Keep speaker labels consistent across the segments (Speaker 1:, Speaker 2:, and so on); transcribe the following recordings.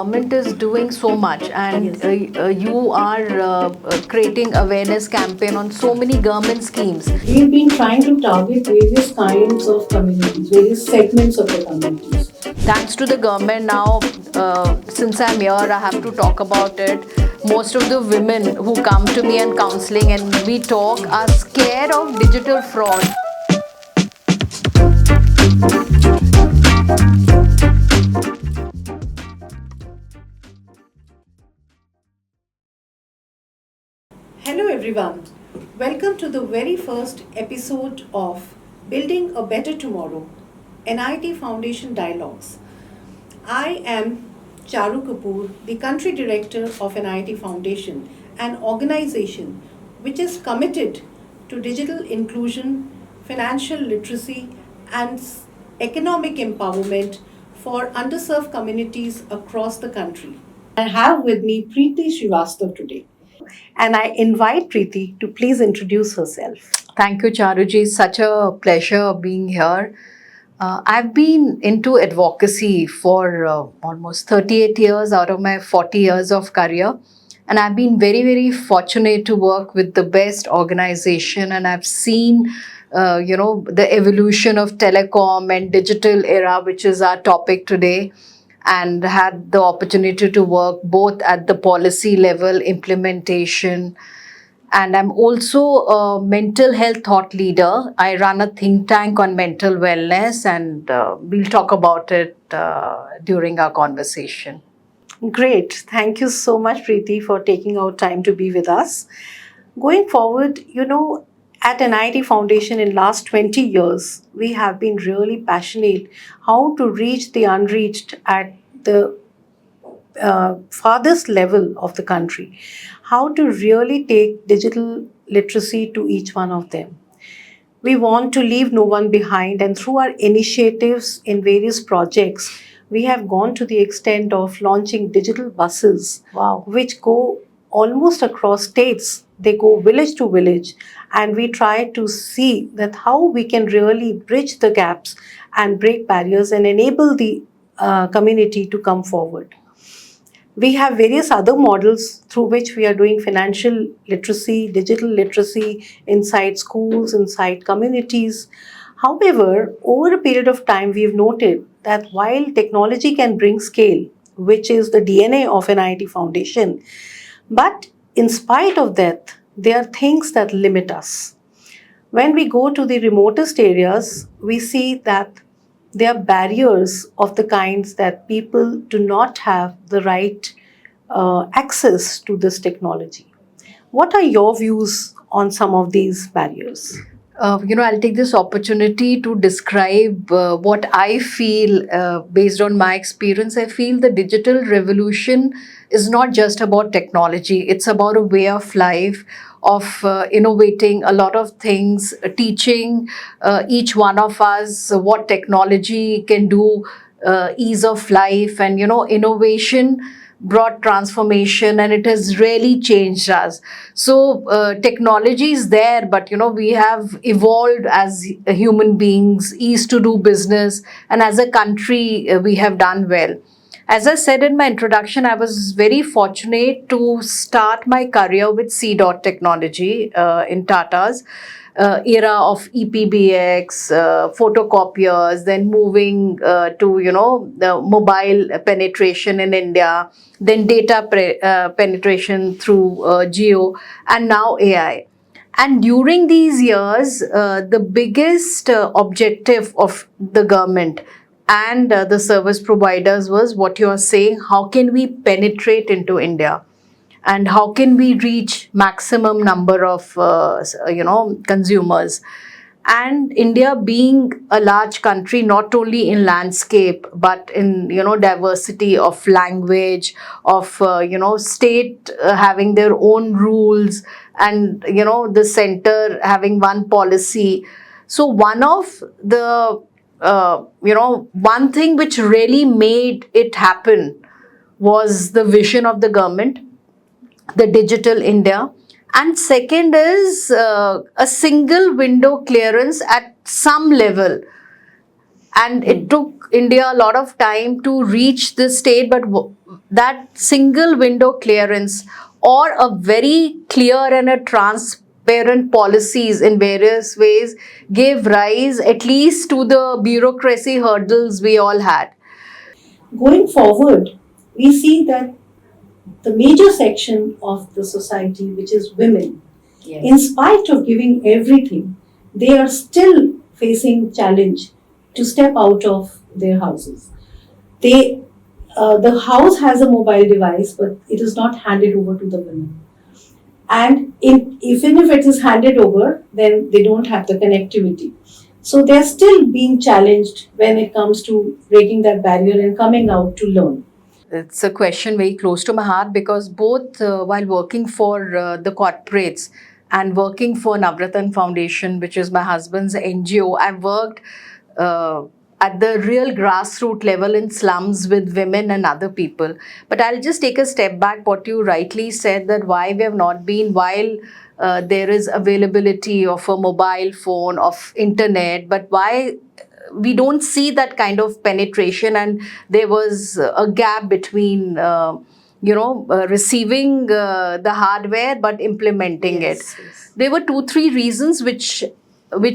Speaker 1: government is doing so much, and you are creating awareness campaign on so many government schemes.
Speaker 2: We've been trying to target various kinds of communities, various segments of the communities.
Speaker 1: Thanks to the government now, since I'm here, I have to talk about it. Most of the women who come to me and counseling and we talk are scared of digital fraud.
Speaker 2: Hello everyone, welcome to the very first episode of Building a Better Tomorrow, NIIT Foundation Dialogues. I am Charu Kapoor, the Country Director of NIIT Foundation, an organization which is committed to digital inclusion, financial literacy and economic empowerment for underserved communities across the country. I have with me Priti Srivastava today. And I invite Priti to please introduce herself.
Speaker 1: Thank you, Charuji. Such a pleasure being here. I've been into advocacy for almost 38 years out of my 40 years of career. And I've been very, very fortunate to work with the best organization. And I've seen, the evolution of telecom and digital era, which is our topic today, and had the opportunity to work both at the policy level, implementation, and I'm also a mental health thought leader. I run a think tank on mental wellness, and we'll talk about it during our conversation.
Speaker 2: Great. Thank you so much, Preeti, for taking out time to be with us. Going forward, at NIIT Foundation in last 20 years, we have been really passionate how to reach the unreached at the farthest level of the country, how to really take digital literacy to each one of them. We want to leave no one behind, and through our initiatives in various projects, we have gone to the extent of launching digital buses, which go almost across states. They go village to village, and we try to see that how we can really bridge the gaps and break barriers and enable the community to come forward. We have various other models through which we are doing financial literacy, digital literacy inside schools, inside communities. However, over a period of time, we've noted that while technology can bring scale, which is the DNA of an NIIT Foundation, but in spite of that, there are things that limit us. When we go to the remotest areas, we see that there are barriers of the kinds that people do not have the right access to this technology. What are your views on some of these barriers?
Speaker 1: I'll take this opportunity to describe what I feel based on my experience. I feel the digital revolution is not just about technology. It's about a way of life, of innovating a lot of things, teaching each one of us what technology can do, ease of life, and, innovation brought transformation, and it has really changed us. So technology is there, but we have evolved as human beings, ease to do business, and as a country we have done well. As I said in my introduction, I was very fortunate to start my career with C. Technology in Tata's. Era of EPBX, photocopiers, then moving to, the mobile penetration in India, then data penetration through Geo, and now AI. And during these years, the biggest objective of the government and the service providers was what you are saying: how can we penetrate into India? And how can we reach maximum number of consumers? And India being a large country, not only in landscape but in diversity of language, of state having their own rules, and the center having one policy. So one of the one thing which really made it happen was the vision of the government, the digital India. And second is a single window clearance at some level. And it took India a lot of time to reach this state, but that single window clearance or a very clear and a transparent policies in various ways gave rise at least to the bureaucracy hurdles we all had.
Speaker 2: Going forward, we see that the major section of the society, which is women, in spite of giving everything, they are still facing challenge to step out of their houses. They, the house has a mobile device, but it is not handed over to the women. And even if it is handed over, then they don't have the connectivity. So they're still being challenged when it comes to breaking that barrier and coming out to learn.
Speaker 1: It's a question very close to my heart because both while working for the corporates and working for Navratan Foundation, which is my husband's NGO, I've worked at the real grassroots level in slums with women and other people. But I'll just take a step back. What you rightly said, that why we have not been, while there is availability of a mobile phone, of internet, but why we don't see that kind of penetration, and there was a gap between receiving the hardware but implementing it. There were 2-3 reasons which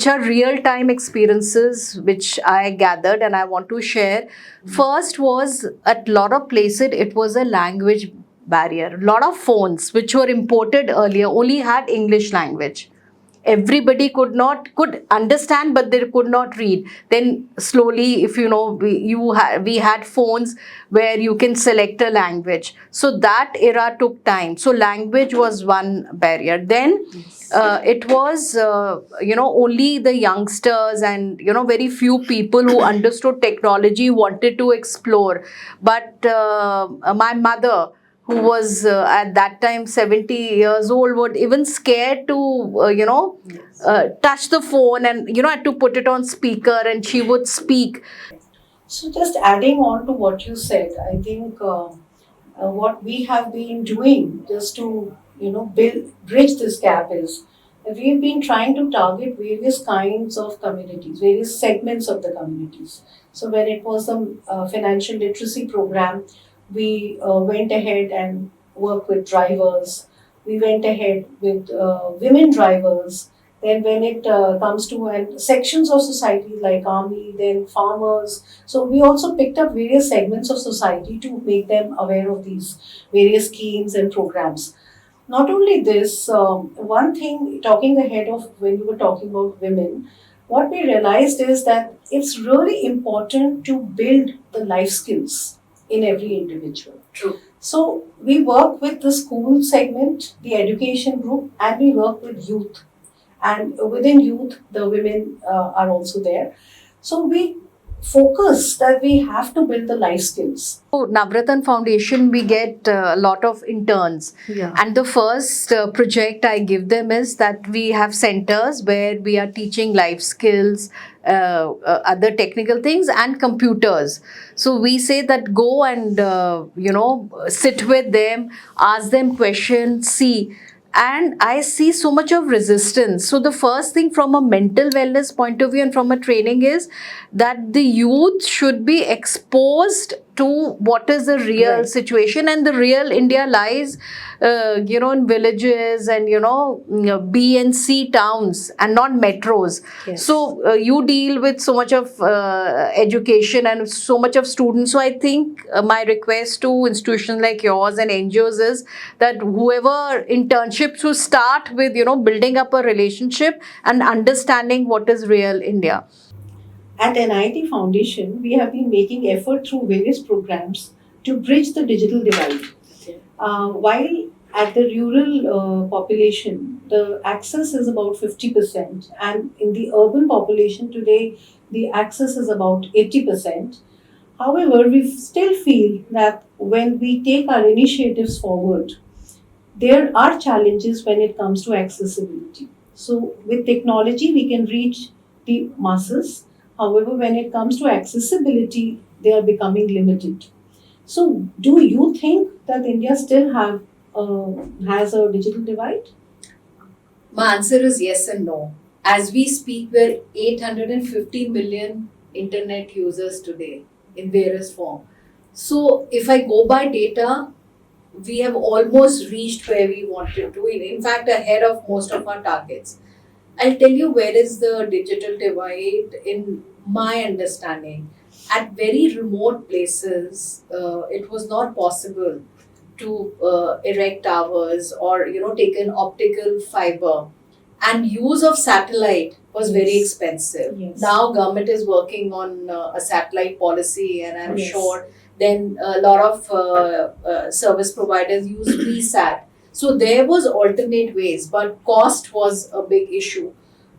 Speaker 1: are real time experiences which I gathered and I want to share. First was, at a lot of places it was a language barrier. A lot of phones which were imported earlier only had English language. Everybody could understand, but they could not read. Then slowly, if you know, we had phones where you can select a language. So that era took time. So language was one barrier. Then it was only the youngsters and very few people who understood technology wanted to explore. But my mother, who was at that time 70 years old, would even scared to touch the phone, and had to put it on speaker and she would speak.
Speaker 2: So, just adding on to what you said, I think what we have been doing just to bridge this gap is that we've been trying to target various kinds of communities, various segments of the communities. So, when it was a financial literacy program, we went ahead and worked with drivers. We went ahead with women drivers. Then when it comes to sections of society like army, then farmers. So we also picked up various segments of society to make them aware of these various schemes and programs. Not only this, one thing, talking ahead of when you were talking about women, what we realized is that it's really important to build the life skills in every individual.
Speaker 1: True.
Speaker 2: So we work with the school segment, the education group, and we work with youth. And within youth, the women are also there. So we focus that we have to build the life skills.
Speaker 1: So Navratan Foundation, we get a lot of interns.
Speaker 2: Yeah.
Speaker 1: And the first project I give them is that we have centers where we are teaching life skills, other technical things, and computers. So we say that go and, sit with them, ask them questions, see. And I see so much of resistance. So the first thing from a mental wellness point of view and from a training is that the youth should be exposed to what is the real situation, and the real India lies, in villages and, B and C towns and not metros.
Speaker 2: Yes.
Speaker 1: So you deal with so much of education and so much of students. So I think my request to institutions like yours and NGOs is that whoever internships should start with, building up a relationship and understanding what is real India.
Speaker 2: At NIIT Foundation, we have been making effort through various programs to bridge the digital divide. While at the rural population, the access is about 50%, and in the urban population today, the access is about 80%. However, we still feel that when we take our initiatives forward, there are challenges when it comes to accessibility. So, with technology, we can reach the masses. However, when it comes to accessibility, they are becoming limited. So, do you think that India still has a digital divide?
Speaker 3: My answer is yes and no. As we speak, we're 850 million
Speaker 1: internet users today in various form. So if I go by data, we have almost reached where we wanted to. In fact, ahead of most of our targets. I'll tell you where is the digital divide in my understanding. At very remote places, it was not possible to erect towers or take an optical fiber, and use of satellite was very
Speaker 2: Yes.
Speaker 1: expensive.
Speaker 2: Yes.
Speaker 1: Now government is working on a satellite policy, and I'm
Speaker 2: Yes.
Speaker 1: sure then a lot of service providers use VSAT. So there was alternate ways, but cost was a big issue.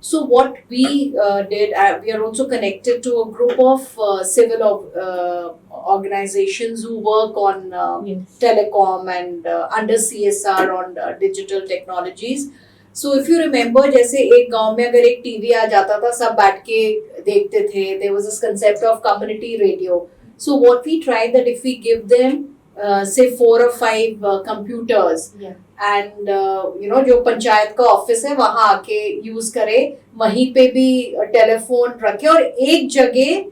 Speaker 1: So what we did, we are also connected to a group of civil organizations who work on
Speaker 2: Yes.
Speaker 1: telecom and under CSR on digital technologies. So if you remember, जैसे एक गांव में अगर एक TV आ जाता था, सब बैठ के देखते थे. There was this concept of community radio. So what we tried that if we give them say 4 or 5 computers,
Speaker 2: Yeah.
Speaker 1: and जो पंचायत का ऑफिस है वहां आके यूज करे, वहीं पे भी टेलीफोन रखे और एक जगह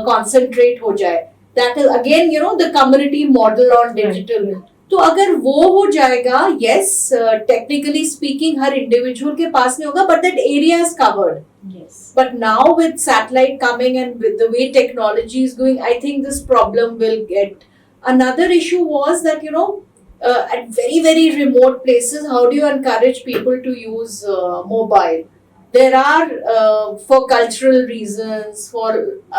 Speaker 1: कॉन्सेंट्रेट हो जाए. That is again the community model on digital. तो अगर वो हो जाएगा, यस, टेक्निकली स्पीकिंग हर इंडिविजुअल के पास नहीं होगा, but that area is covered.
Speaker 2: Yes.
Speaker 1: But now with satellite coming and with the way technology is going, I think this problem will get. Another issue was that, at very, very remote places, how do you encourage people to use mobile? There are, for cultural reasons, for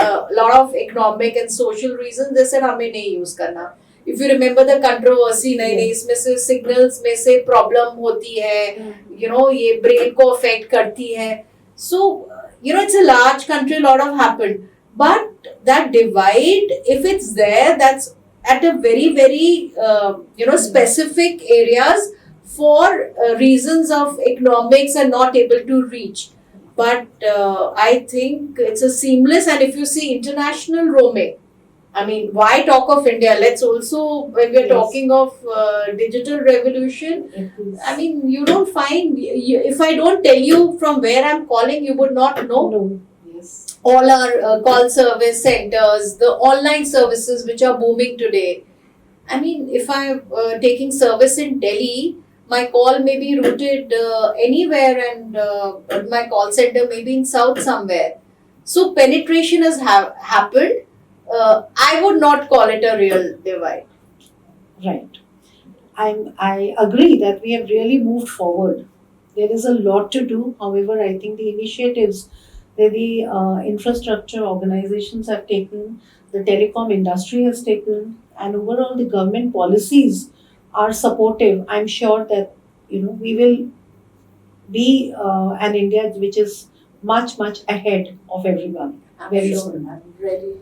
Speaker 1: a lot of economic and social reasons, they said हमें नहीं use करना. If you remember the controversy, नहीं इसमें से signals में से problem होती है, ये brain को affect करती है. So, it's a large country, a lot of happened. But that divide, if it's there, that's at a very, very, specific areas for reasons of economics and not able to reach. But I think it's a seamless, and if you see international roaming, I mean, why talk of India? Let's also, when we're
Speaker 2: Yes.
Speaker 1: talking of digital revolution, I mean, you don't find, if I don't tell you from where I'm calling, you would not know.
Speaker 2: No. Yes.
Speaker 1: All our call service centers, the online services which are booming today. I mean, if I'm taking service in Delhi, my call may be routed anywhere, and my call center may be in South somewhere. So penetration has happened. I would not call it a real divide.
Speaker 2: Right. I agree that we have really moved forward. There is a lot to do. However, I think the initiatives that the infrastructure organizations have taken, the telecom industry has taken, and overall the government policies are supportive. I'm sure that we will be an India which is much, much ahead of everyone
Speaker 1: I'm
Speaker 2: very
Speaker 1: sure.
Speaker 2: soon.
Speaker 1: I'm really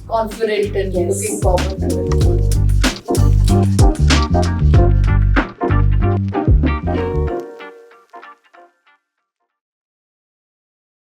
Speaker 1: confident and
Speaker 2: Yes.
Speaker 1: looking forward to it.